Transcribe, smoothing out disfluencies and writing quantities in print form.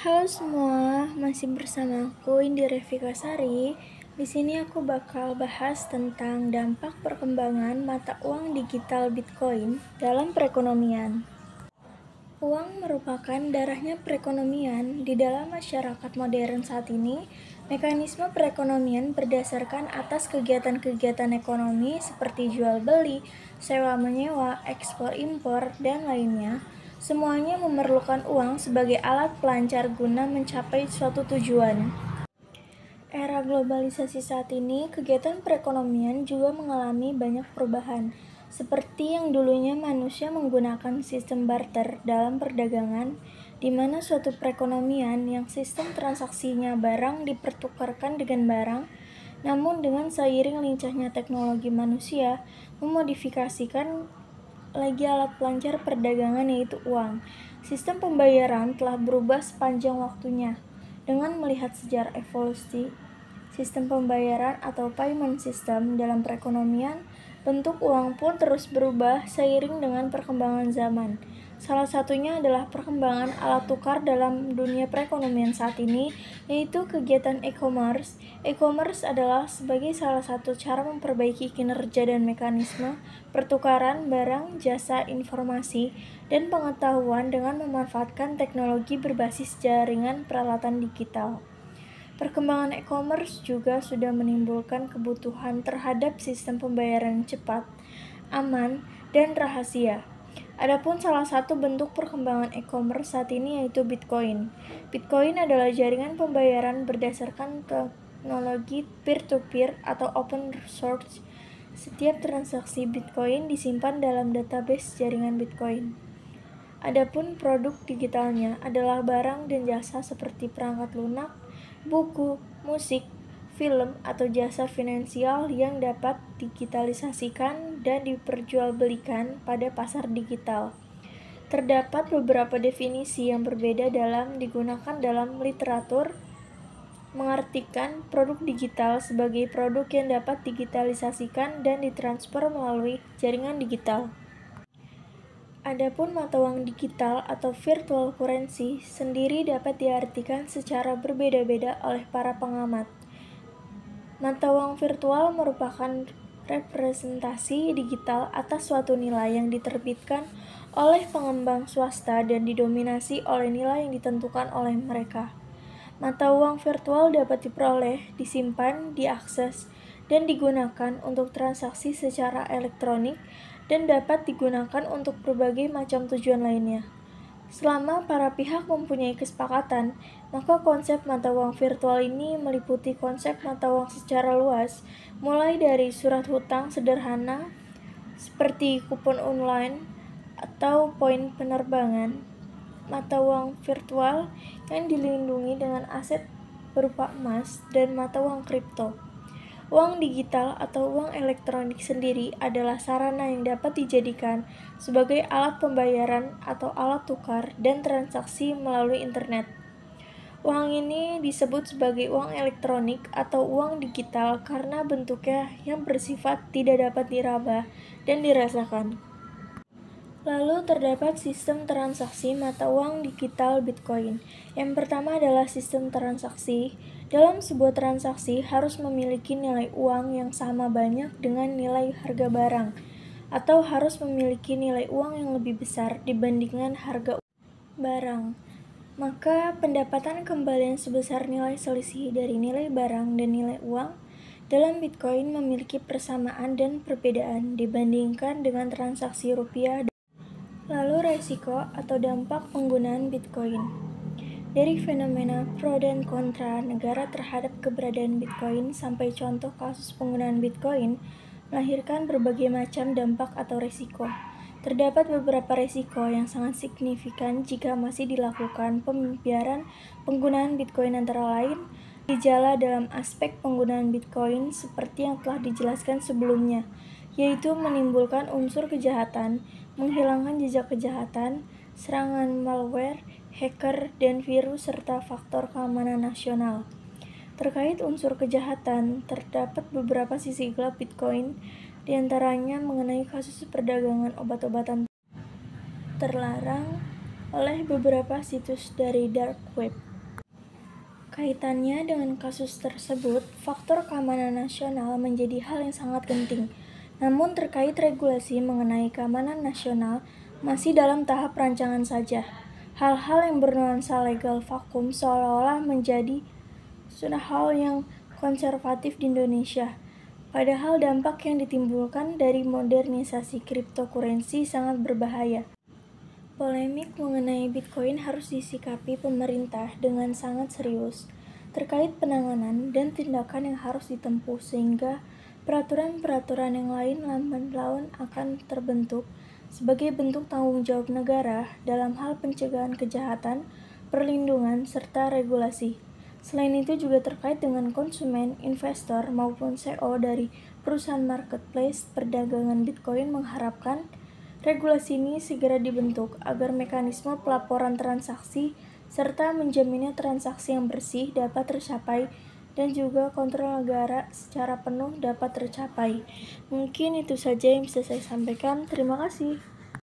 Halo semua, masih bersama aku Indira Fikasari. Di sini aku bakal bahas tentang dampak perkembangan mata uang digital Bitcoin dalam perekonomian. Uang merupakan darahnya perekonomian. Di dalam masyarakat modern saat ini, mekanisme perekonomian berdasarkan atas kegiatan-kegiatan ekonomi seperti jual beli, sewa menyewa, ekspor impor, dan lainnya. Semuanya memerlukan uang sebagai alat pelancar guna mencapai suatu tujuan. Era globalisasi saat ini, kegiatan perekonomian juga mengalami banyak perubahan. Seperti yang dulunya manusia menggunakan sistem barter dalam perdagangan, di mana suatu perekonomian yang sistem transaksinya barang dipertukarkan dengan barang, namun dengan seiring lincahnya teknologi manusia memodifikasikan lagi alat pelancar perdagangan yaitu uang. Sistem pembayaran telah berubah sepanjang waktunya. Dengan melihat sejarah evolusi sistem pembayaran atau payment system dalam perekonomian, bentuk uang pun terus berubah seiring dengan perkembangan zaman. Salah satunya adalah perkembangan alat tukar dalam dunia perekonomian saat ini, yaitu kegiatan e-commerce. E-commerce adalah sebagai salah satu cara memperbaiki kinerja dan mekanisme pertukaran barang, jasa, informasi, dan pengetahuan dengan memanfaatkan teknologi berbasis jaringan peralatan digital. Perkembangan e-commerce juga sudah menimbulkan kebutuhan terhadap sistem pembayaran cepat, aman, dan rahasia. Adapun salah satu bentuk perkembangan e-commerce saat ini yaitu Bitcoin. Bitcoin adalah jaringan pembayaran berdasarkan teknologi peer-to-peer atau open source. Setiap transaksi Bitcoin disimpan dalam database jaringan Bitcoin. Adapun produk digitalnya adalah barang dan jasa seperti perangkat lunak, buku, musik, film, atau jasa finansial yang dapat digitalisasikan dan diperjualbelikan pada pasar digital. Terdapat beberapa definisi yang berbeda digunakan dalam literatur, mengartikan produk digital sebagai produk yang dapat digitalisasikan dan ditransfer melalui jaringan digital. Adapun mata uang digital atau virtual currency sendiri dapat diartikan secara berbeda-beda oleh para pengamat. Mata uang virtual merupakan representasi digital atas suatu nilai yang diterbitkan oleh pengembang swasta dan didominasi oleh nilai yang ditentukan oleh mereka. Mata uang virtual dapat diperoleh, disimpan, diakses, dan digunakan untuk transaksi secara elektronik dan dapat digunakan untuk berbagai macam tujuan lainnya. Selama para pihak mempunyai kesepakatan, maka konsep mata uang virtual ini meliputi konsep mata uang secara luas, mulai dari surat hutang sederhana seperti kupon online atau poin penerbangan, mata uang virtual yang dilindungi dengan aset berupa emas, dan mata uang kripto. Uang digital atau uang elektronik sendiri adalah sarana yang dapat dijadikan sebagai alat pembayaran atau alat tukar dan transaksi melalui internet. Uang ini disebut sebagai uang elektronik atau uang digital karena bentuknya yang bersifat tidak dapat diraba dan dirasakan. Lalu terdapat sistem transaksi mata uang digital Bitcoin. Yang pertama adalah sistem transaksi. Dalam sebuah transaksi harus memiliki nilai uang yang sama banyak dengan nilai harga barang, atau harus memiliki nilai uang yang lebih besar dibandingkan harga barang. Maka pendapatan kembalian sebesar nilai selisih dari nilai barang dan nilai uang dalam Bitcoin memiliki persamaan dan perbedaan dibandingkan dengan transaksi rupiah. Lalu resiko atau dampak penggunaan Bitcoin. Dari fenomena pro dan kontra negara terhadap keberadaan Bitcoin sampai contoh kasus penggunaan Bitcoin melahirkan berbagai macam dampak atau resiko. Terdapat beberapa resiko yang sangat signifikan jika masih dilakukan pembiaran penggunaan Bitcoin, antara lain gejala dalam aspek penggunaan Bitcoin seperti yang telah dijelaskan sebelumnya, yaitu menimbulkan unsur kejahatan, menghilangkan jejak kejahatan, serangan malware, hacker, dan virus, serta faktor keamanan nasional. Terkait unsur kejahatan, terdapat beberapa sisi gelap Bitcoin, diantaranya mengenai kasus perdagangan obat-obatan terlarang oleh beberapa situs dari dark web. Kaitannya dengan kasus tersebut, faktor keamanan nasional menjadi hal yang sangat penting. Namun terkait regulasi mengenai keamanan nasional masih dalam tahap rancangan saja. Hal-hal yang bernuansa legal vakum seolah-olah menjadi sudah hal yang konservatif di Indonesia. Padahal dampak yang ditimbulkan dari modernisasi cryptocurrency sangat berbahaya. Polemik mengenai Bitcoin harus disikapi pemerintah dengan sangat serius terkait penanganan dan tindakan yang harus ditempuh sehingga peraturan-peraturan yang lain lamban laun akan terbentuk sebagai bentuk tanggung jawab negara dalam hal pencegahan kejahatan, perlindungan, serta regulasi. Selain itu juga terkait dengan konsumen, investor, maupun CEO dari perusahaan marketplace perdagangan Bitcoin mengharapkan regulasi ini segera dibentuk agar mekanisme pelaporan transaksi serta menjaminnya transaksi yang bersih dapat tercapai dan juga kontrol negara secara penuh dapat tercapai. Mungkin itu saja yang bisa saya sampaikan. Terima kasih.